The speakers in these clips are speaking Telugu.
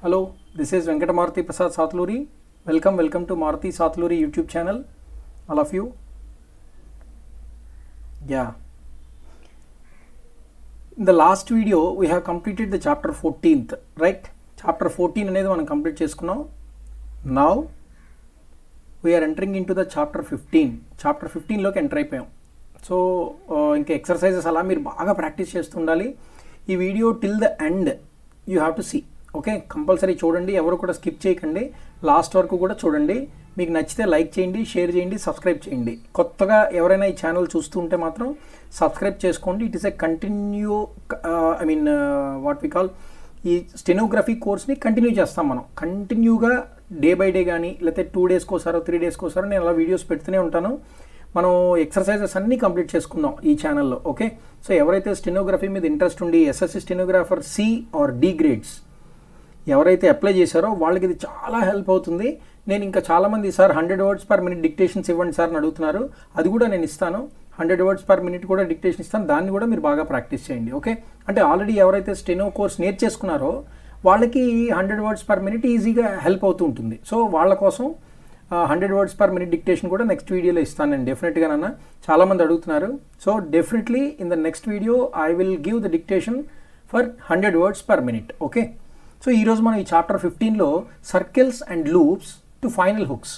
Hello, this is Venkata Maruti Prasad Satluri. Welcome to Maruti Satluri YouTube channel. All of you. Yeah. In the last video, we have completed the chapter 14th, right? Chapter 14 అనేది మనం కంప్లీట్ చేసుకున్నాం. Now, we are entering into the chapter 15. Chapter 15 లోకి ఎంటర్ అయిపోయాం. సో ఇంకా ఎక్సర్సైజెస్ అలా మీరు బాగా ప్రాక్టీస్ చేస్తుండాలి. ఈ video till the end you have to see. Okay, compulsory చూడండి, ఎవరు కూడా స్కిప్ చేయకండి, లాస్ట్ వరకు కూడా చూడండి. మీకు నచ్చితే లైక్ చేయండి, షేర్ చేయండి, సబ్స్క్రైబ్ చేయండి. కొత్తగా ఎవరైనా ఈ ఛానల్ చూస్తూ ఉంటే మాత్రం సబ్స్క్రైబ్ చేసుకోండి. It is a continue what we call ఈ స్టెనోగ్రఫీ కోర్స్ని కంటిన్యూ చేస్తాం మనం. కంటిన్యూగా డే బై డే కానీ లేకపోతే 2 డేస్కి ఒకసారో 3 డేస్కి ఒకసారో నేను అలా వీడియోస్ పెడుతూనే ఉంటాను. మనం ఎక్సర్సైజెస్ అన్నీ కంప్లీట్ చేసుకుందాం ఈ ఛానల్లో. ఓకే, సో ఎవరైతే స్టెనోగ్రఫీ మీద ఇంట్రెస్ట్ ఉండి SSC stenographer C R D grades ఎవరైతే అప్లై చేశారో వాళ్ళకి ఇది చాలా హెల్ప్ అవుతుంది. నేను ఇంకా చాలామంది sir 100 words per minute dictations ఇవ్వండి సార్ అని అడుగుతున్నారు. అది కూడా నేను ఇస్తాను. 100 words per minute కూడా డిక్టేషన్ ఇస్తాను. దాన్ని కూడా మీరు బాగా ప్రాక్టీస్ చేయండి. ఓకే, అంటే ఆల్రెడీ ఎవరైతే స్టెనో కోర్స్ నేర్చేసుకున్నారో వాళ్ళకి 100 words per minute ఈజీగా హెల్ప్ అవుతూ ఉంటుంది. సో వాళ్ళ కోసం 100 words per minute డిక్టేషన్ కూడా నెక్స్ట్ వీడియోలో ఇస్తాను నేను డెఫినెట్గా. నాన్న చాలామంది అడుగుతున్నారు. So definitely in the next video I will give the dictation for 100 words per minute. Okay, so ఈరోజు మనం ఈ చాప్టర్ 15లో circles and loops to final hooks.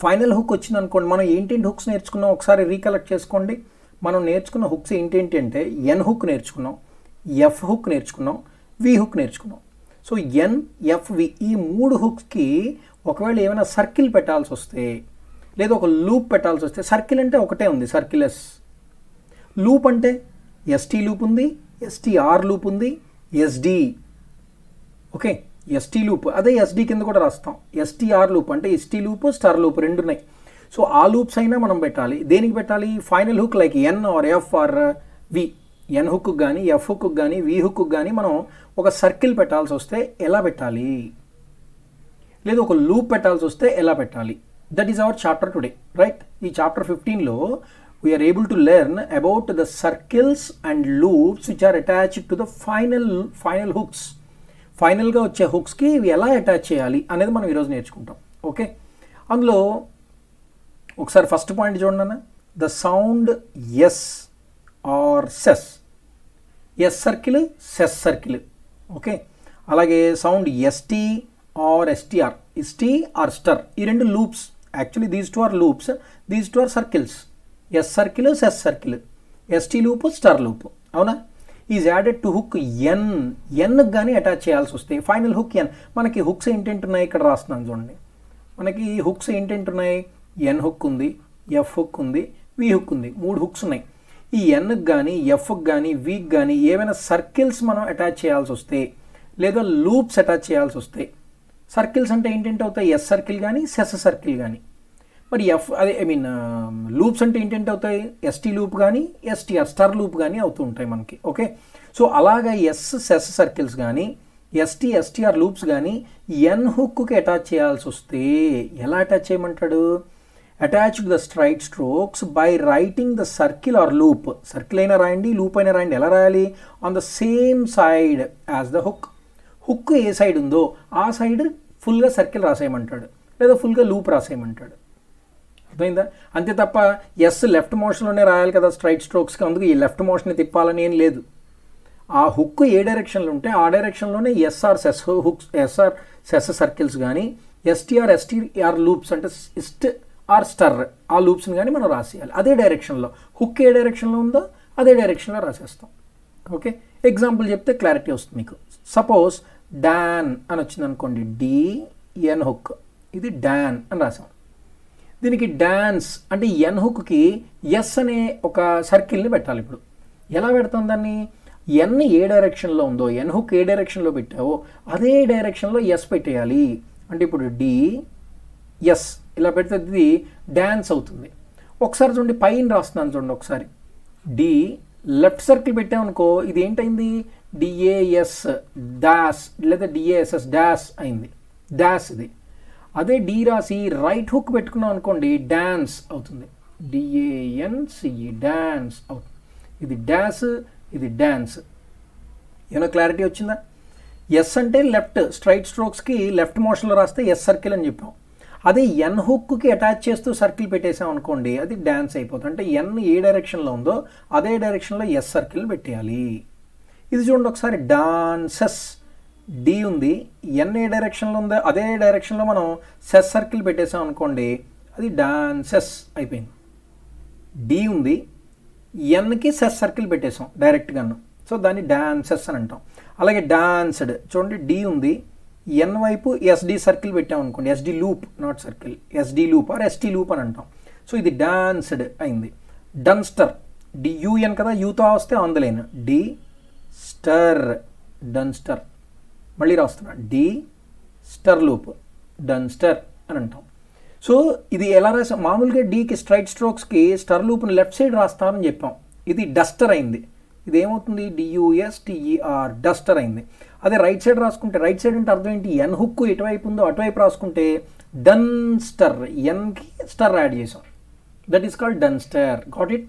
Final hook వచ్చింది అనుకోండి, మనం ఏంటేంటి హుక్స్ నేర్చుకున్నాం ఒకసారి రీకలెక్ట్ చేసుకోండి. మనం నేర్చుకున్న హుక్స్ ఏంటేంటి అంటే ఎన్ హుక్ నేర్చుకున్నాం, ఎఫ్ హుక్ నేర్చుకున్నాం, వి హుక్ నేర్చుకున్నాం. సో ఎన్, ఎఫ్, వి ఈ 3 హుక్స్కి ఒకవేళ ఏమైనా సర్కిల్ పెట్టాల్సి వస్తే లేదా ఒక లూప్ పెట్టాల్సి వస్తే, సర్కిల్ అంటే ఒకటే ఉంది సర్కిల్ ఎస్, లూప్ అంటే ఎస్టీ లూప్ ఉంది, ఎస్టీఆర్ లూప్ ఉంది, ఎస్డి. ఓకే, ఎస్టీ లూప్ అదే ఎస్డి కింద కూడా రాస్తాం. ఎస్టీఆర్ లూప్ అంటే ఎస్టీ లూప్, స్టార్ లూప్ రెండు ఉన్నాయి. సో ఆ లూప్స్ అయినా మనం పెట్టాలి. దేనికి పెట్టాలి? Final hook like N R F are V. N hook కానీ ఎఫ్ హుక్ కానీ వి హుక్ కానీ మనం ఒక సర్కిల్ పెట్టాల్సి వస్తే ఎలా పెట్టాలి, లేదా ఒక లూప్ పెట్టాల్సి వస్తే ఎలా పెట్టాలి, that is our chapter today, right? ఈ చాప్టర్ 15లో we are able to learn about the circles and loops which are attached to the final hooks. ఫైనల్గా వచ్చే హుక్స్కి ఇవి ఎలా అటాచ్ చేయాలి అనేది మనం ఈరోజు నేర్చుకుంటాం. ఓకే, అందులో ఒకసారి ఫస్ట్ పాయింట్ చూడండి అన్న. The sound S or ses, S circle, ses circle. Okay, అలాగే sound ST or STR, ST or ster, ఈ రెండు loops. Actually these 2 are loops, these 2 are circles. S circle, ses circle, ST loop, ster loop. అవునా? Is added to hook N. ఎన్కి కానీ అటాచ్ చేయాల్సి వస్తే ఫైనల్ హుక్ ఎన్. మనకి హుక్స్ ఏంటంటే ఉన్నాయి, ఇక్కడ రాస్తున్నాను చూడండి. మనకి హుక్స్ ఏంటంటే ఉన్నాయి, ఎన్ హుక్ ఉంది, ఎఫ్ హుక్ ఉంది, వి హుక్ ఉంది. 3 హుక్స్ ఉన్నాయి. ఈ ఎన్కి కానీ ఎఫ్కి కానీ వికి కానీ ఏమైనా సర్కిల్స్ మనం అటాచ్ చేయాల్సి వస్తే లేదా లూప్స్ అటాచ్ చేయాల్సి వస్తే, సర్కిల్స్ అంటే ఏంటంటే అవుతాయి ఎస్ సర్కిల్ కానీ సెస్ సర్కిల్ కానీ. మరి ఎఫ్ అదే లూప్స్ అంటే ఏంటంటే అవుతాయి ఎస్టీ లూప్ కానీ ఎస్టీఆర్ స్టార్ లూప్ కానీ అవుతూ ఉంటాయి మనకి. ఓకే, సో అలాగా ఎస్ సెస్ సర్కిల్స్ కానీ ఎస్టీ ఎస్టీఆర్ లూప్స్ కానీ ఎన్ హుక్కి అటాచ్ చేయాల్సి వస్తే ఎలా అటాచ్ చేయమంటాడు? Attach the straight strokes by writing the circle or loop. Circle అయినా రాయండి, లూప్ అయినా రాయండి. ఎలా రాయాలి? On the same side as the hook. Hook A side ఉందో ఆ సైడ్ ఫుల్గా సర్కిల్ రాసేయమంటాడు, లేదా ఫుల్గా లూప్ రాసేయమంటాడు. అర్థమైందా? అంతే తప్ప ఎస్ లెఫ్ట్ మోషన్లోనే రాయాలి కదా స్ట్రైట్ స్ట్రోక్స్కి, అందుకు ఈ లెఫ్ట్ మోషన్ తిప్పాలని ఏం లేదు. ఆ హుక్ ఏ డైరెక్షన్లో ఉంటే ఆ డైరెక్షన్లోనే S or ses hooks, S or ses circles కానీ ఎస్టీఆర్ ఎస్టీఆర్ లూప్స్ అంటే ఇస్ట్ ఆర్ స్టర్ ఆ లూప్స్ని కానీ మనం రాసేయాలి అదే డైరెక్షన్లో. హుక్ ఏ డైరెక్షన్లో ఉందో అదే డైరెక్షన్లో రాసేస్తాం. ఓకే, ఎగ్జాంపుల్ చెప్తే క్లారిటీ వస్తుంది మీకు. సపోజ్ డాన్ అని వచ్చింది అనుకోండి, డిఎన్ హుక్, ఇది డాన్ అని రాసాం. దీనికి డాన్స్ అంటే ఎన్ హుక్కి ఎస్ అనే ఒక సర్కిల్ని పెట్టాలి. ఇప్పుడు ఎలా పెడతాం దాన్ని? ఎన్ ఏ డైరెక్షన్లో ఉందో, ఎన్ హుక్ ఏ డైరెక్షన్లో పెట్టావో అదే డైరెక్షన్లో ఎస్ పెట్టేయాలి. అంటే ఇప్పుడు డి ఎస్ ఇలా పెడితే ఇది డాన్స్ అవుతుంది. ఒకసారి చూడండి, పైన రాస్తున్నాను చూడండి ఒకసారి. డి లెఫ్ట్ సర్కిల్ పెట్టామనుకో ఇది ఏంటైంది? డిఏఎస్ డాష్ లేదా డిఏఎస్ఎస్ డాష్ అయింది, డాష్ ఇది. అదే డి రాసి రైట్ హుక్ పెట్టుకున్నాం అనుకోండి డాన్స్ అవుతుంది, డిఏఎన్సిఈ డాన్స్ అవుతుంది. ఇది డాష్, ఇది డాన్స్. ఏమైనా క్లారిటీ వచ్చిందా? ఎస్ అంటే లెఫ్ట్, స్ట్రైట్ స్ట్రోక్స్కి లెఫ్ట్ మోషన్లో రాస్తే ఎస్ సర్కిల్ అని చెప్పాం. అదే ఎన్ హుక్కి అటాచ్ చేస్తూ సర్కిల్ పెట్టేసాం అనుకోండి, అది డ్యాన్స్ అయిపోతుంది. అంటే ఎన్ ఏ డైరెక్షన్లో ఉందో అదే డైరెక్షన్లో ఎస్ సర్కిల్ పెట్టేయాలి. ఇది చూడండి ఒకసారి, డాన్సెస్ డి ఉంది, ఎన్ ఏ డైరెక్షన్లో ఉందో అదే డైరెక్షన్లో మనం సెస్ సర్కిల్ పెట్టేసాం అనుకోండి, అది డాన్సెస్ అయిపోయింది. డి ఉంది, ఎన్కి సెస్ సర్కిల్ పెట్టేసాం డైరెక్ట్గాను, సో దాన్ని డాన్సెస్ అని అంటాం. అలాగే డాన్స్డ్ చూడండి, డి ఉంది, ఎన్ వైపు ఎస్డి సర్కిల్ పెట్టాం అనుకోండి, SD loop not circle, SD loop are ST loop అని అంటాం. సో ఇది డాన్స్డ్ అయింది. డన్స్టర్ డియుఎన్ కదా, యూతో వస్తే ఆన్ ద లైన్, డి స్టర్ డన్స్టర్, మళ్ళీ రాస్తున్నా డి స్టర్ లూప్ డన్స్టర్ అని అంటాం. సో ఇది ఎలా రాసాం, మామూలుగా డీకి స్ట్రైట్ స్ట్రోక్స్కి స్టర్ లూప్ని లెఫ్ట్ సైడ్ రాస్తారని చెప్పాం. ఇది డస్టర్ అయింది. ఇది ఏమవుతుంది, డియుఎస్టిఈఆర్ డస్టర్ అయింది. అదే రైట్ సైడ్ రాసుకుంటే, రైట్ సైడ్ అంటే అర్థం ఏంటి, ఎన్ హుక్ ఎటువైపు ఉందో అటువైపు రాసుకుంటే డన్స్టర్, ఎన్కి స్టర్ యాడ్ చేసాం, that is called dunster. Got it?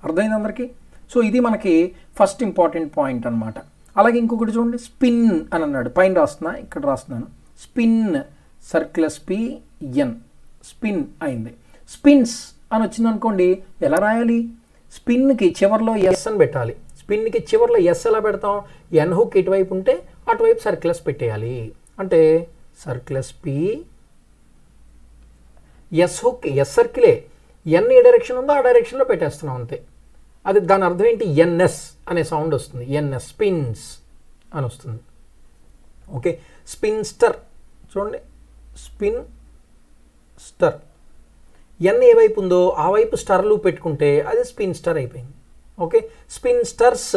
అర్థమైంది అందరికీ? సో ఇది మనకి ఫస్ట్ ఇంపార్టెంట్ పాయింట్ అనమాట. అలాగే ఇంకొకటి చూడండి, స్పిన్ అని అన్నాడు, పైన రాస్తున్నా, ఇక్కడ రాస్తున్నాను, స్పిన్ సర్క్యులస్ పి ఎన్, స్పిన్ అయింది. స్పిన్స్ అని వచ్చింది అనుకోండి, ఎలా రాయాలి, స్పిన్కి చివర్లో ఎస్ అని పెట్టాలి. స్పిన్కి చివర్లో ఎస్ ఎలా పెడతాం, ఎన్ హుక్ ఇటువైపు ఉంటే అటువైపు సర్క్యులస్ పెట్టేయాలి. అంటే సర్క్యులస్ పి ఎస్ హుక్, ఎస్ సర్కిలే, ఎన్ ఏ డైరెక్షన్ ఉందో ఆ డైరెక్షన్లో పెట్టేస్తున్నాం అంతే. అది దాని అర్థం ఏంటి, ఎన్ఎస్ అనే సౌండ్ వస్తుంది, ఎన్ఎస్ స్పిన్స్ అని వస్తుంది. ఓకే, స్పిన్స్టర్ చూడండి, స్పిన్ స్టర్, ఎన్ ఏ వైపు ఉందో ఆ వైపు స్టర్లు పెట్టుకుంటే అది స్పిన్ స్టర్ అయిపోయింది. ఓకే, స్పిన్ స్టర్స్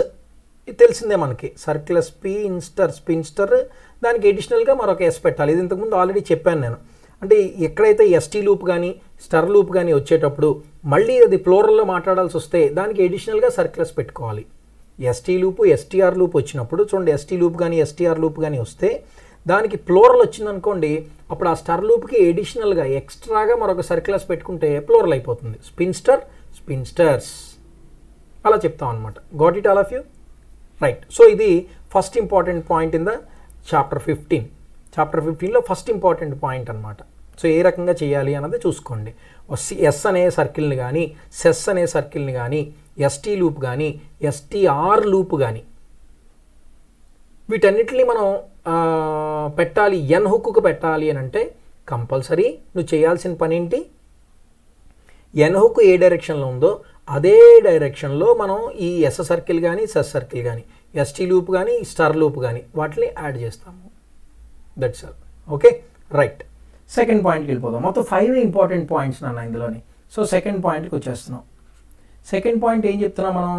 తెలిసిందే మనకి, సర్క్యులస్ పి ఇన్స్టర్ స్పిన్ స్టర్, దానికి ఎడిషనల్గా మరొక ఎస్ పెట్టాలి. ఇది ఇంతకుముందు ఆల్రెడీ చెప్పాను నేను. అంటే ఎక్కడైతే ఎస్టీ లూప్ కానీ స్టర్ లూప్ కానీ వచ్చేటప్పుడు మళ్ళీ అది ప్లోరల్లో మాట్లాడాల్సి వస్తే దానికి ఎడిషనల్గా సర్క్యులస్ పెట్టుకోవాలి. ఎస్టీ లూపు ఎస్టీఆర్ లూప్ వచ్చినప్పుడు చూడండి, ఎస్టీ లూప్ కానీ ఎస్టీఆర్ లూప్ కానీ వస్తే దానికి ప్లోరల్ వచ్చిందనుకోండి, అప్పుడు ఆ స్టర్ లూప్కి ఎడిషనల్గా ఎక్స్ట్రాగా మరొక సర్క్యులస్ పెట్టుకుంటే ప్లోరల్ అయిపోతుంది, స్పిన్స్టర్ స్పిన్స్టర్స్ అలా చెప్తాం అనమాట. Got it all of you? Right. So ఇది first important point in the chapter 15. Chapter 15లో ఫస్ట్ ఇంపార్టెంట్ పాయింట్ అనమాట. సో ఏ రకంగా చేయాలి అన్నది చూసుకోండి. ఎస్ అనే సర్కిల్ని కానీ సెస్ అనే సర్కిల్ని కానీ ఎస్టీ లూప్ కానీ ఎస్టీఆర్ లూప్ కానీ వీటన్నిటిని మనం పెట్టాలి, ఎన్ హుక్కు పెట్టాలి అని అంటే కంపల్సరీ నువ్వు చేయాల్సిన పని ఏంటి, ఎన్ హుక్ ఏ డైరెక్షన్లో ఉందో అదే డైరెక్షన్లో మనం ఈ ఎస్ సర్కిల్ కానీ సెస్ సర్కిల్ కానీ ఎస్టీ లూప్ కానీ స్టార్ లూప్ కానీ వాటిని యాడ్ చేస్తాము. That's all. Okay, right. Second పాయింట్కి వెళ్ళిపోదాం. మొత్తం 5 ఇంపార్టెంట్ పాయింట్స్ నాన్న ఇందులోని. సో సెకండ్ పాయింట్కి వచ్చేస్తున్నాం. సెకండ్ పాయింట్ ఏం చెప్తున్నాం మనం,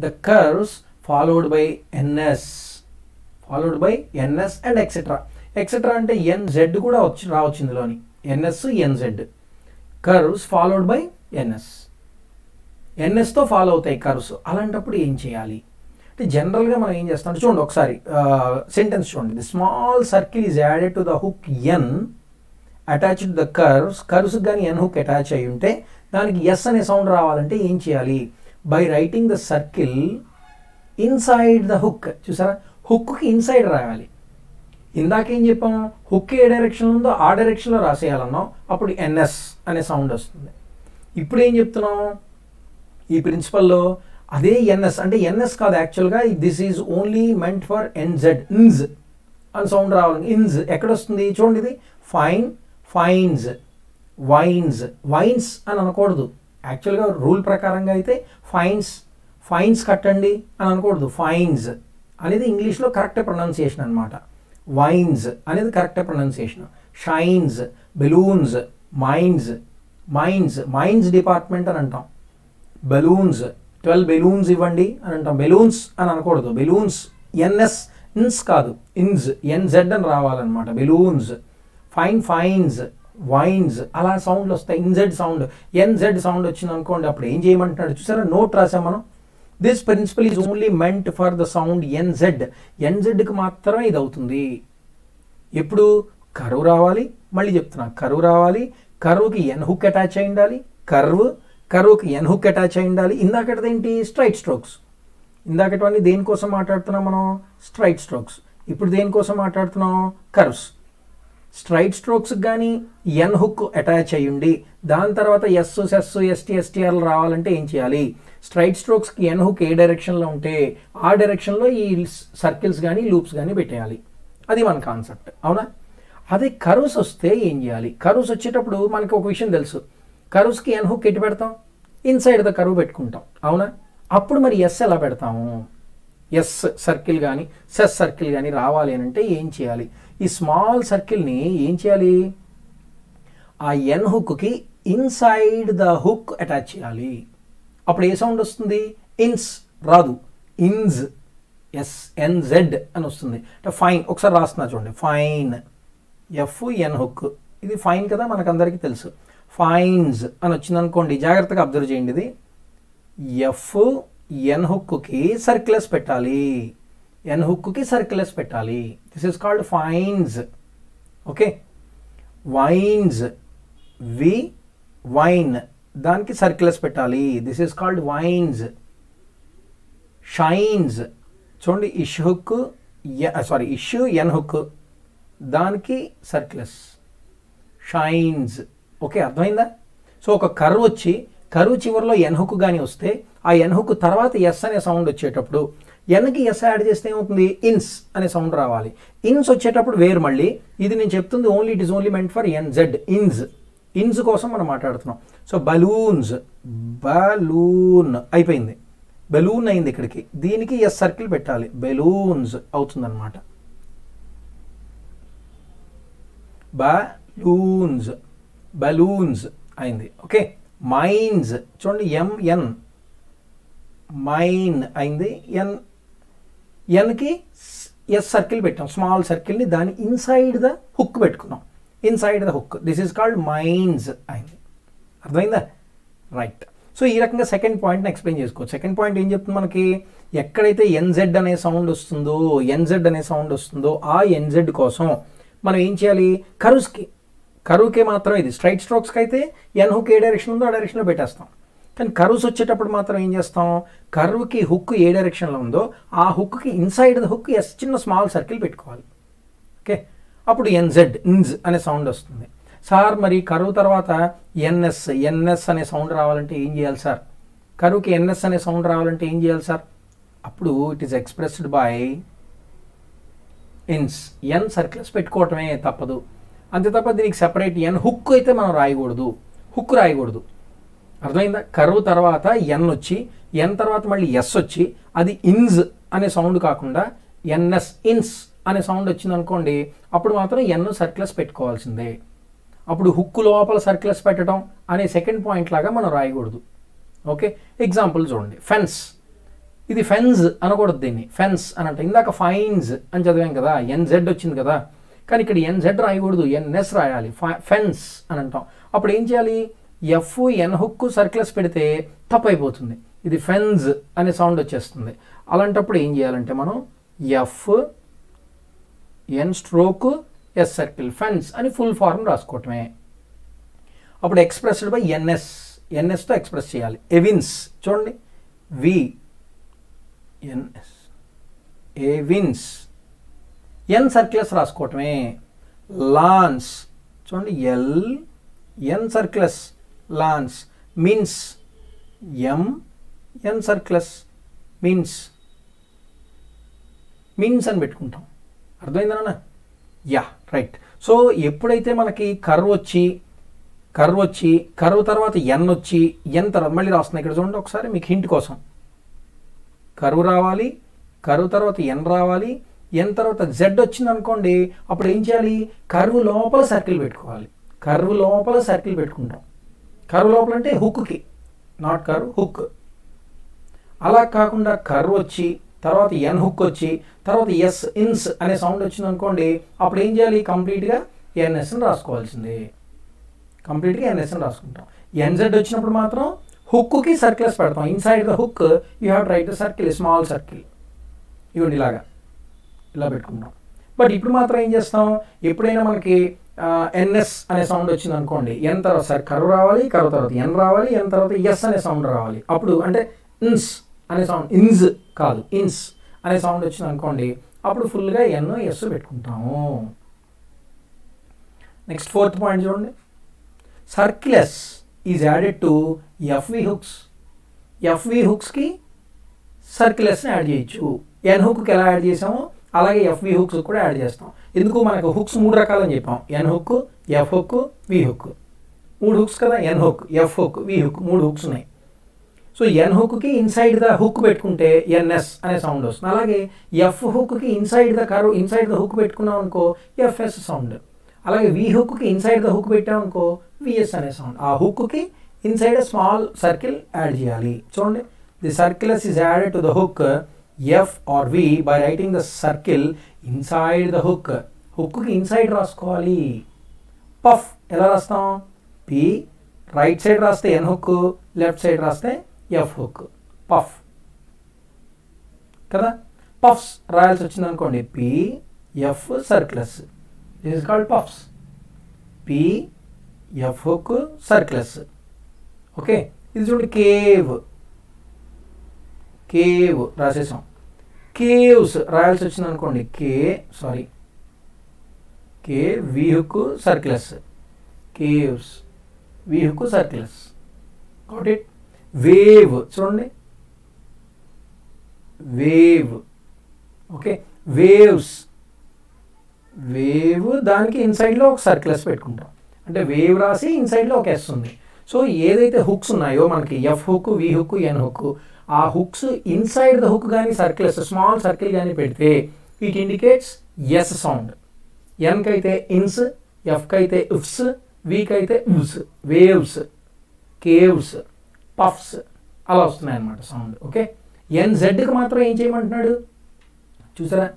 the curves followed by NS, followed by NS and etcetera. Etcetera అంటే ఎన్జెడ్ కూడా రావచ్చు ఇందులోని, NS NZ, curves followed by NS, ఎన్ఎస్తో ఫాలో అవుతాయి కర్వ్స్. అలాంటప్పుడు ఏం చేయాలి అంటే జనరల్గా మనం ఏం చేస్తాం అంటే చూడండి ఒకసారి సెంటెన్స్ చూడండి, the small circle is added to the hook N attached the curves, curves కానీ ఎన్ హుక్ అటాచ్ అయి ఉంటే దానికి ఎస్ అనే సౌండ్ రావాలంటే ఏం చేయాలి, by writing the circle inside the hook. చూసారా, హుక్కి ఇన్సైడ్ రాయాలి. ఇందాకేం చెప్పాము, హుక్ ఏ డైరెక్షన్ ఉందో ఆ డైరెక్షన్లో రాసేయాలన్నాం, అప్పుడు ఎన్ఎస్ అనే సౌండ్ వస్తుంది. ఇప్పుడు ఏం చెప్తున్నాం, ఈ ప్రిన్సిపల్లో అదే ఎన్ఎస్ అంటే ఎన్ఎస్ కాదు యాక్చువల్గా, this is only meant for NZ, ఇన్స్ అని సౌండ్ రావాలి. ఇన్స్ ఎక్కడ వస్తుంది చూడండి, ఇది ఫైన్, ఫైన్స్, వైన్స్, వైన్స్ అని అనకూడదు యాక్చువల్గా రూల్ ప్రకారంగా అయితే ఫైన్స్, ఫైన్స్ కట్టండి అని అనకూడదు, ఫైన్స్ అనేది ఇంగ్లీష్లో కరెక్ట్ ప్రొనౌన్సియేషన్ అనమాట. వైన్స్ అనేది correct pronunciation. Shines, balloons, mines, mines, mines department అని అంటాం. బెలూన్స్, 12 బెలూన్స్ ఇవ్వండి అని అంటాం, బెలూన్స్ అని అనకూడదు. బెలూన్స్ ఎన్ఎస్, ఇన్స్ కాదు, ఇన్స్, ఎన్జెడ్ అని రావాలన్నమాట. బెలూన్స్, ఫైన్, ఫైన్స్, వైన్స్ అలా సౌండ్లు వస్తాయి. ఇన్జెడ్ సౌండ్, ఎన్జెడ్ సౌండ్ వచ్చింది అనుకోండి, అప్పుడు ఏం చేయమంటున్నాడు చూసారా, నోట్ రాసాం మనం. This principle is only meant for the sound NZ, ఎన్జెడ్కి మాత్రమే ఇది అవుతుంది. ఎప్పుడు కరువు రావాలి, మళ్ళీ చెప్తున్నా కరువు రావాలి, కరువుకి ఎన్ హుక్ అటాచ్ అయి ఉండాలి, కరువుకి ఎన్ హుక్ అటాచ్ అయి ఉండాలి. ఇందాకటిది ఏంటి, స్ట్రైట్ స్ట్రోక్స్. ఇందాకటివన్నీ దేనికోసం మాట్లాడుతున్నాం మనం, స్ట్రైట్ స్ట్రోక్స్. ఇప్పుడు దేనికోసం మాట్లాడుతున్నాం? కర్వ్స్. స్ట్రైట్ స్ట్రోక్స్ కానీ ఎన్ హుక్ అటాచ్ అయ్యుండి దాని తర్వాత ఎస్ సెస్ ఎస్టీ ఎస్టీఆర్లు రావాలంటే ఏం చేయాలి? స్ట్రైట్ స్ట్రోక్స్కి ఎన్ హుక్ ఏ డైరెక్షన్లో ఉంటే ఆ డైరెక్షన్లో ఈ సర్కిల్స్ కానీ లూప్స్ కానీ పెట్టేయాలి. అది మన కాన్సెప్ట్, అవునా? అదే కర్వ్స్ వస్తే ఏం చేయాలి? కర్వ్స్ వచ్చేటప్పుడు మనకి ఒక విషయం తెలుసు, కర్వ్స్కి ఎన్ హుక్ ఎటు పెడతాం? ఇన్సైడ్ ద కర్వ్ పెట్టుకుంటాం, అవునా? అప్పుడు మరి ఎస్ ఎలా పెడతాము? ఎస్ సర్కిల్ కానీ సెస్ సర్కిల్ కానీ రావాలి అని అంటే ఏం చేయాలి? ఈ స్మాల్ సర్కిల్ని ఏం చేయాలి? ఆ ఎన్ హుక్కి ఇన్సైడ్ ద హుక్ అటాచ్ చేయాలి. అప్పుడు ఏ సౌండ్ వస్తుంది? ఇన్స్ రాదు, ఇన్స్, ఎస్ఎన్జెడ్ అని వస్తుంది. అంటే ఫైన్. ఒకసారి రాస్తున్నా చూడండి, ఫైన్, ఎఫ్ ఎన్ హుక్, ఇది ఫైన్ కదా, మనకందరికీ తెలుసు. ఫైన్స్ అని వచ్చింది అనుకోండి, జాగ్రత్తగా అబ్జర్వ్ చేయండి. ఇది ఎఫ్ ఎన్ హుక్కి సర్కిలెస్ పెట్టాలి, ఎన్ హుక్కి సర్కిలెస్ పెట్టాలి. This is called fines. Okay, wines, V wine, దానికి సర్కిలెస్ పెట్టాలి. This is called wines. Shines చూడండి, ish hook sorry ish N hook, దానికి సర్కిలెస్, షైన్స్. ఓకే, అర్థమైందా? సో ఒక కర్వ్ వచ్చి కర్వ్ చివరిలో ఎన్ హుక్ కానీ వస్తే ఆ ఎన్ హుక్ తర్వాత ఎస్ అనే సౌండ్ వచ్చేటప్పుడు ఎన్కి ఎస్ యాడ్ చేస్తే ఏమవుతుంది? ఇన్స్ అనే సౌండ్ రావాలి. ఇన్స్ వచ్చేటప్పుడు వేరు. మళ్ళీ ఇది నేను చెప్తుంది only, it is only meant for NZ, ins. Ins కోసం మనం మాట్లాడుతున్నాం. సో బలూన్స్, బలూన్ అయిపోయింది, బెలూన్ అయింది ఇక్కడికి, దీనికి ఎస్ సర్కిల్ పెట్టాలి, బెలూన్స్ అవుతుందన్నమాట. బలూన్స్, బలూన్స్ అయింది. ఓకే, మైన్స్ చూడండి, ఎంఎన్, మైన్ అయింది. ఎన్కి ఎస్ సర్కిల్ పెట్టాం, స్మాల్ సర్కిల్ని, దాన్ని ఇన్సైడ్ ద హుక్ పెట్టుకున్నాం, inside the hook. This is called mines అయింది. అర్థమైందా? రైట్. సో ఈ రకంగా సెకండ్ పాయింట్ని ఎక్స్ప్లెయిన్ చేసుకోవచ్చు. సెకండ్ పాయింట్ ఏం చెప్తుంది మనకి? ఎక్కడైతే ఎన్జెడ్ అనే సౌండ్ వస్తుందో, ఎన్జెడ్ అనే సౌండ్ వస్తుందో ఆ ఎన్జెడ్ కోసం మనం ఏం చేయాలి? కరువుకే మాత్రం ఇది. స్ట్రైట్ స్ట్రోక్స్కి అయితే ఎన్ హుక్ ఏ డైరెక్షన్ ఉందో ఆ డైరెక్షన్లో పెట్టేస్తాం. కానీ కర్వ్స్ వచ్చేటప్పుడు మాత్రం ఏం చేస్తాం? కర్వ్కి హుక్ ఏ డైరెక్షన్లో ఉందో ఆ హుక్కి ఇన్సైడ్ ద హుక్ ఎస్ చిన్న స్మాల్ సర్కిల్ పెట్టుకోవాలి. ఓకే, అప్పుడు ఎన్జెడ్, ఇన్స్ అనే సౌండ్ వస్తుంది. సార్ మరి కర్వ్ తర్వాత ఎన్ఎస్ అనే సౌండ్ రావాలంటే ఏం చేయాలి సార్? కర్వ్కి ఎన్ఎస్ అనే సౌండ్ రావాలంటే ఏం చేయాలి సార్? అప్పుడు ఇట్ ఈస్ ఎక్స్ప్రెస్డ్ బై ఇన్స్, ఎన్ సర్కిల్స్ పెట్టుకోవటమే తప్పదు. అంతే తప్ప దీనికి సెపరేట్ ఎన్ హుక్ అయితే మనం రాయకూడదు, హుక్ రాయకూడదు. అర్థమైందా? కర్వ్ తర్వాత ఎన్ వచ్చి ఎన్ తర్వాత మళ్ళీ ఎస్ వచ్చి అది ఇన్స్ అనే సౌండ్ కాకుండా ఎన్ఎస్, ఇన్స్ అనే సౌండ్ వచ్చింది అనుకోండి, అప్పుడు మాత్రం ఎన్ సర్కిల్స్ పెట్టుకోవాల్సిందే. అప్పుడు హుక్ లోపల సర్కిల్స్ పెట్టడం అనే సెకండ్ పాయింట్ లాగా మనం రాయకూడదు. ఓకే, ఎగ్జాంపుల్ చూడండి, ఫెన్స్. ఇది ఫెన్స్ అనకూడదు, దీన్ని ఫెన్స్ అని అంటే. ఇందాక ఫైన్స్ అని చదివాం కదా, ఎన్జెడ్ వచ్చింది కదా, కానీ ఇక్కడ ఎన్జెడ్ రాయకూడదు, ఎన్ఎస్ రాయాలి. ఫెన్స్ అని అంటాం. అప్పుడు ఏం చేయాలి? ఎఫ్ ఎన్ హుక్ సర్కిల్స్ పెడితే తప్పు అయిపోతుంది, ఇది ఫెన్స్ అనే సౌండ్ వచ్చేస్తుంది. అలాంటప్పుడు ఏం చేయాలంటే మనం F N stroke S circle, fence అని ఫుల్ ఫార్మ్ రాసుకోవటమే. అప్పుడు ఎక్స్ప్రెస్డ్ బై ఎన్ఎస్, ఎన్ఎస్తో ఎక్స్ప్రెస్ చేయాలి. ఎవిన్స్ చూడండి, V NS, evince, N circles రాసుకోవటమే. లాన్స్ చూడండి, L N circles, lance. Means, M N circles, means, means అని పెట్టుకుంటాం. అర్థమైందా? Yeah, right. సో ఎప్పుడైతే మనకి కర్వ్ వచ్చి కర్వ్ తర్వాత ఎన్ వచ్చి ఎన్ తర్వాత మళ్ళీ రాస్తున్నాయి. ఇక్కడ చూడండి ఒకసారి మీకు హింట్ కోసం. కర్వ్ రావాలి, కర్వ్ తర్వాత ఎన్ రావాలి, ఎన్ తర్వాత జెడ్ వచ్చింది అనుకోండి, అప్పుడు ఏం చేయాలి? కర్వ్ లోపల సర్కిల్ పెట్టుకోవాలి. కర్వ్ లోపల సర్కిల్ పెట్టుకుంటాం. కర్వ్ లోపల అంటే హుక్కి, నాట్ కర్వ్, హుక్. అలా కాకుండా కర్వ్ వచ్చి తర్వాత ఎన్ హుక్ వచ్చి తర్వాత ఎస్ ఇన్స్ అనే సౌండ్ వచ్చింది అనుకోండి, అప్పుడు ఏం చేయాలి? కంప్లీట్గా ఎన్ఎస్ని రాసుకోవాల్సిందే. కంప్లీట్గా ఎన్ఎస్ని రాసుకుంటాం. ఎన్జెడ్ వచ్చినప్పుడు మాత్రం హుక్కి సర్కిల్స్ పెడతాం. Inside the hook you have to right the circle, small circle. ఇవ్వండి ఇలాగా, ఇలా పెట్టుకుంటాం. బట్ ఇప్పుడు మాత్రం ఏం చేస్తాం? ఎప్పుడైనా మనకి ఎన్ఎస్ అనే సౌండ్ వచ్చింది అనుకోండి, ఎన్ తర్వాత కర్వ్ రావాలి, కర్వ్ తర్వాత ఎన్ రావాలి, ఎన్ తర్వాత ఎస్ అనే సౌండ్ రావాలి. అప్పుడు అంటే ఇన్స్ అనే సౌండ్, ఇన్స్ కాదు ఇన్స్ అనే సౌండ్ వచ్చింది అనుకోండి, అప్పుడు ఫుల్గా ఎన్ ఎస్ పెట్టుకుంటాము. నెక్స్ట్ ఫోర్త్ పాయింట్ చూడండి, circles is added to FV hooks. FV హుక్స్కి సర్కిలెస్ని యాడ్ చేయొచ్చు. ఎన్ హుక్కి ఎలా యాడ్ చేసామో అలాగే ఎఫ్వి హుక్స్ కూడా యాడ్ చేస్తాం. ఎందుకు మనకు హుక్స్ 3 రకాలని చెప్పాం, N hook, F hook, V hook. 3 hooks కదా, N hook, F hook, V hook, 3 hooks ఉన్నాయి. సో ఎన్ హుక్కి ఇన్సైడ్ ద హుక్ పెట్టుకుంటే ఎన్ఎస్ అనే సౌండ్ వస్తుంది. అలాగే ఎఫ్ హుక్కి inside the curve inside the hook పెట్టుకున్నాం అనుకో ఎఫ్ఎస్ సౌండ్. అలాగే వి హుక్కి ఇన్సైడ్ ద హుక్ పెట్టాం అనుకో విఎస్ అనే సౌండ్. ఆ హుక్కి ఇన్సైడ్ స్మాల్ సర్కిల్ యాడ్ చేయాలి. చూడండి, the circles is added to the hook F are V by writing the circle inside the hook. హుక్కి ఇన్సైడ్ రాసుకోవాలి. పఫ్ ఎలా రాస్తాం, పి రైట్ సైడ్ రాస్తే ఎన్ హుక్, లెఫ్ట్ సైడ్ రాస్తే ఎఫ్ హుక్, పఫ్ కదా. పఫ్స్ రాయాల్సి వచ్చింది అనుకోండి, P F circles, this is called puffs. P F hook circles. Okay, ఇది చూడండి, కేవ్, కేవ్ రాసేసాం. కేవ్స్ రాయాల్సి వచ్చింది అనుకోండి, K V hook circles, caves, V hook circles. Got it. Wave చూడండి, వేవ్. ఓకే, వేవ్స్, వేవ్ దానికి ఇన్సైడ్లో ఒక సర్కిలస్ పెట్టుకుంటాం. అంటే వేవ్ రాసి ఇన్సైడ్లో ఒక ఎస్ ఉంది. సో ఏదైతే హుక్స్ ఉన్నాయో మనకి ఎఫ్ హుక్, వి హుక్, ఎన్ హుక్, ఆ హుక్స్ ఇన్సైడ్ ద హుక్ కానీ సర్కిల్స్ స్మాల్ సర్కిల్ కానీ పెడితే ఇట్ ఇండికేట్స్ ఎస్ సౌండ్. ఎన్కి అయితే ఇన్స్, ఎఫ్కి అయితే ఇఫ్స్, వీకి అయితే ఉస్. వేవ్స్, కేవ్స్, పఫ్స్ అలా వస్తున్నాయి అన్నమాట సౌండ్. ఓకే, ఎన్జెడ్కి మాత్రం ఏం చేయమంటున్నాడు చూసారా,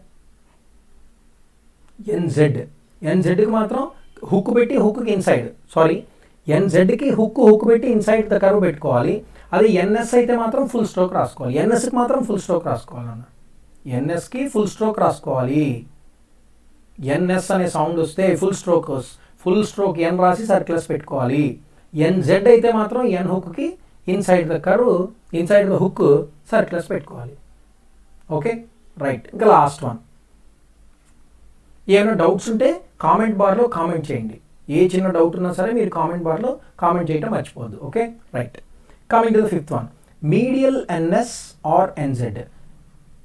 ఎన్జెడ్కి మాత్రం హుక్ పెట్టి హుక్కి ఇన్సైడ్, ఎన్జెడ్కి హుక్ పెట్టి ఇన్సైడ్ ద కర్వ్ పెట్టుకోవాలి. అదే ఎన్ఎస్ అయితే మాత్రం ఫుల్ స్ట్రోక్ రాసుకోవాలి. ఎన్ఎస్కి మాత్రం ఫుల్ స్ట్రోక్ రాసుకోవాలన్న, ఎన్ఎస్కి ఫుల్ స్ట్రోక్ రాసుకోవాలి. ఎన్ఎస్ అనే సౌండ్ వస్తే ఫుల్ స్ట్రోక్ ఎన్ రాసి సర్కిల్స్ పెట్టుకోవాలి. ఎన్జెడ్ అయితే మాత్రం ఎన్ హుక్కి inside the curve, inside the hook circles పెట్టుకోవాలి. Okay, right. ఇంకా లాస్ట్ వన్. ఏమైనా డౌట్స్ ఉంటే కామెంట్ బార్లో కామెంట్ చేయండి. ఏ చిన్న డౌట్ ఉన్నా సరే మీరు కామెంట్ బార్లో కామెంట్ చేయడం మర్చిపోవద్దు. Okay, right. Coming to the fifth one, medial NS or NZ.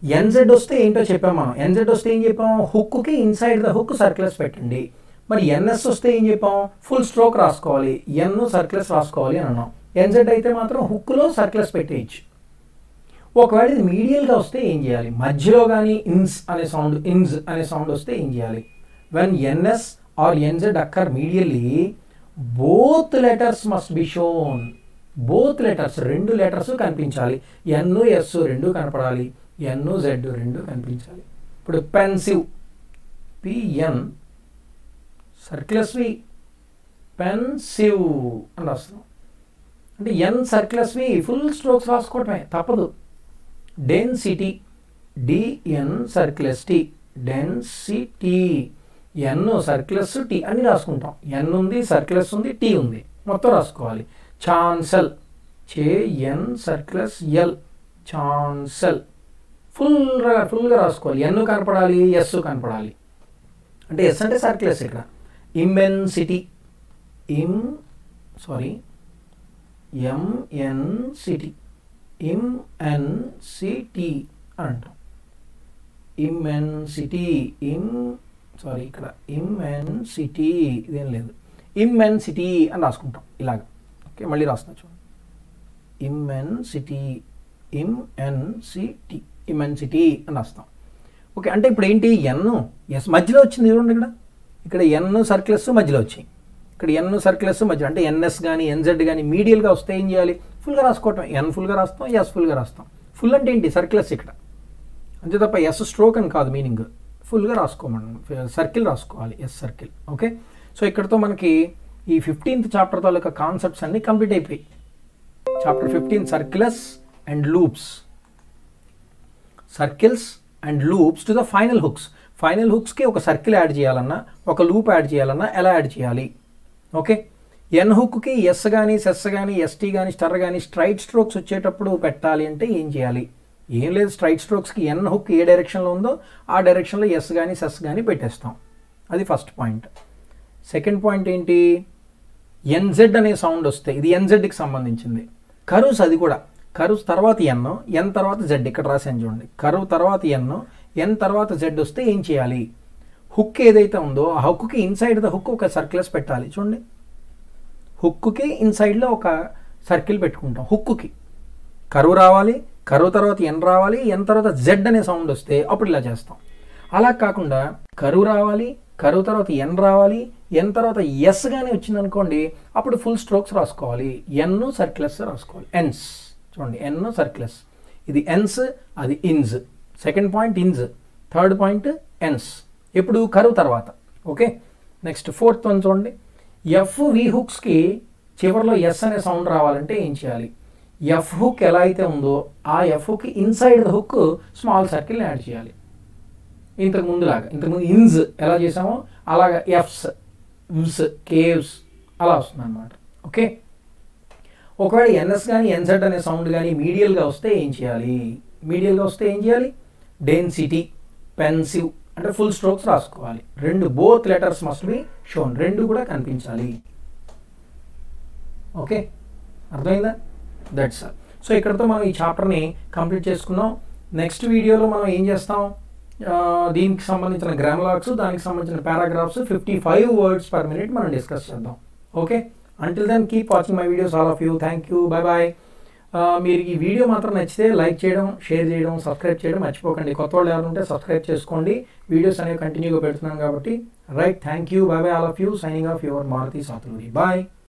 NZ వస్తే ఏంటో చెప్పాం మనం. ఎన్జెడ్ వస్తే ఏం చెప్పాం, హుక్కి ఇన్సైడ్ ద హుక్ సర్కిల్స్ పెట్టండి. మరి ఎన్ఎస్ వస్తే ఏం చెప్పాం, ఫుల్ స్ట్రోక్ రాసుకోవాలి, ఎన్ సర్కిల్స్ రాసుకోవాలి అని అన్నాం. ఎన్జెడ్ అయితే మాత్రం హుక్లో సర్కిల్స్ పెట్టేయచ్చు. ఒకవేళ ఇది మీడియల్గా వస్తే ఏం చేయాలి, మధ్యలో కానీ ఇన్స్ అనే సౌండ్ వస్తే ఏం చేయాలి. When NS or NZ occur medially both letters must be shown. Both letters, 2 letters కనిపించాలి. ఎన్ ఎస్ 2 కనపడాలి, ఎన్ జెడ్ 2 కనిపించాలి. ఇప్పుడు పెన్సివ్, పిఎన్ సర్కిలస్ వి, పెన్సివ్ అని రాస్తున్నాం. అంటే ఎన్ సర్కిలస్ వి ఫుల్ స్ట్రోక్స్ రాసుకోవటమే తప్పదు. డెన్సిటీ, డిఎన్ సర్కిలస్ టి, డెన్సిటీ, ఎన్ సర్కిలస్ టి అని రాసుకుంటాం. ఎన్ ఉంది, సర్కిలస్ ఉంది, టీ ఉంది, మొత్తం రాసుకోవాలి. ఛాన్సెల్, చేఎన్ సర్కిలస్ ఎల్, ఛాన్సెల్, ఫుల్గా రాసుకోవాలి. ఎన్ కనపడాలి, ఎస్ కనపడాలి. అంటే ఎస్ అంటే సర్కిలస్. ఇక్కడ ఇమ్మెన్సిటీ, ఎంఎన్సిటీ, ఎంఎన్సిటీ అంటాం. ఇమ్మెన్సిటీ, ఇక్కడ ఇమ్మెన్సిటీ ఇదేం లేదు, ఇమ్మెన్సిటీ అని రాసుకుంటాం ఇలాగ. ఓకే, మళ్ళీ రాస్తున్నా చూడండి, ఇమ్మెన్సిటీ, ఇమ్మెన్సిటీ అని రాస్తాం. ఓకే, అంటే ఇప్పుడు ఏంటి, ఎన్ ఎస్ మధ్యలో వచ్చింది చూడండి. ఇక్కడ ఎన్ సర్కిల్స్ మధ్యలో వచ్చాయి. ఇక్కడ ఎన్ సర్కిల్స్ మధ్యలో, అంటే ఎన్ఎస్ కానీ ఎన్జెడ్ కానీ మీడియల్గా వస్తే ఏం చేయాలి, ఫుల్గా రాసుకోవటం. ఎన్ ఫుల్గా రాస్తాం, ఎస్ ఫుల్గా రాస్తాం. ఫుల్ అంటే ఏంటి, సర్కిల్స్ ఇక్కడ అంతే తప్ప ఎస్ స్ట్రోక్ అని కాదు మీనింగ్. ఫుల్గా రాసుకోమని, సర్కిల్ రాసుకోవాలి, ఎస్ సర్కిల్. ఓకే, సో ఇక్కడతో మనకి ఈ 15th చాప్టర్ తాలూకా కాన్సెప్ట్స్ అన్నీ కంప్లీట్ అయిపోయి. Chapter 15 circles and loops, circles and loops to the final hooks. Final హుక్స్కి ఒక సర్కిల్ యాడ్ చేయాలన్నా, ఒక లూప్ యాడ్ చేయాలన్నా ఎలా యాడ్ చేయాలి. ఓకే, ఎన్ హుక్కి ఎస్ కానీ సెస్ కానీ ఎస్టీ కానీ స్టర్ కానీ స్ట్రైట్ స్ట్రోక్స్ వచ్చేటప్పుడు పెట్టాలి అంటే ఏం చేయాలి, ఏం లేదు, స్ట్రైట్ స్ట్రోక్స్కి ఎన్ హుక్ ఏ డైరెక్షన్లో ఉందో ఆ డైరెక్షన్లో ఎస్ కానీ సెస్ కానీ పెట్టేస్తాం. అది ఫస్ట్ పాయింట్. సెకండ్ పాయింట్ ఏంటి, ఎన్జెడ్ అనే సౌండ్ వస్తే ఇది ఎన్జెడ్కి సంబంధించింది. కరువ్స్ అది కూడా, కరువ్స్ తర్వాత ఎన్ తర్వాత జెడ్, ఇక్కడ రాసాను చూడండి. కరువ్ తర్వాత ఎన్ తర్వాత జెడ్ వస్తే ఏం చేయాలి, హుక్ ఏదైతే ఉందో ఆ హుక్కి ఇన్సైడ్ ద హుక్ ఒక సర్కిల్స్ పెట్టాలి. చూడండి, హుక్కి ఇన్సైడ్లో ఒక సర్కిల్ పెట్టుకుంటాం. హుక్కి కరువు రావాలి, కరువు తర్వాత ఎన్ రావాలి, ఎన్ తర్వాత జెడ్ అనే సౌండ్ వస్తే అప్పుడు ఇలా చేస్తాం. అలా కాకుండా కరువు రావాలి, కరువు తర్వాత ఎన్ రావాలి, ఎన్ తర్వాత ఎస్ కానీ వచ్చింది అనుకోండి, అప్పుడు ఫుల్ స్ట్రోక్స్ రాసుకోవాలి. ఎన్ సర్కిలెస్ రాసుకోవాలి. ఎన్స్ చూడండి, ఎన్ సర్కిలెస్, ఇది ఎన్స్, అది ఇన్స్. సెకండ్ పాయింట్ ఇన్స్, థర్డ్ పాయింట్ ఎన్స్. ఇప్పుడు కరువు తర్వాత. ఓకే, నెక్స్ట్ ఫోర్త్ వన్ చూడండి. ఎఫ్ వి హుక్స్కి చివరిలో ఎస్ అనే సౌండ్ రావాలంటే ఏం చేయాలి, ఎఫ్ హుక్ ఎలా అయితే ఉందో ఆ F hook inside the hook small circle add చేయాలి. ఇంతకుముందు ఇన్స్ ఎలా చేసామో అలాగా ఎఫ్స్, విస్, కేవ్స్ అలా వస్తుంది అనమాట. ఓకే, ఒకవేళ ఎన్ఎస్ కానీ ఎన్జెడ్ అనే సౌండ్ కానీ మీడియల్గా వస్తే ఏం చేయాలి, డెన్సిటీ, పెన్సివ్ అంటే ఫుల్ స్ట్రోక్స్ రాసుకోవాలి. రెండు both letters must be shown, రెండు కూడా కనిపించాలి. ఓకే, అర్థమైందా? That's all. సో ఇక్కడతో మనం ఈ చాప్టర్ని కంప్లీట్ చేసుకున్నాం. నెక్స్ట్ వీడియోలో మనం ఏం చేస్తాం, దీనికి సంబంధించిన గ్రామలాగ్స్, దానికి సంబంధించిన పారాగ్రాఫ్స్ 55 words per minute మనం డిస్కస్ చేద్దాం. Okay, until then keep watching my videos all of you. Thank you, bye bye. మీరు ఈ వీడియో మాత్రం నచ్చితే లైక్ చేయడం, షేర్ చేయడం, సబ్స్క్రైబ్ చేయడం మర్చిపోకండి. కొత్త వాళ్ళు ఎవరు ఉంటే సబ్స్క్రైబ్ చేసుకోండి. వీడియోస్ అనేవి కంటిన్యూగా పెడుతున్నాం కాబట్టి. Right, thank you, bye bye all of you. Signing off your Maruti Satuluri. Bye.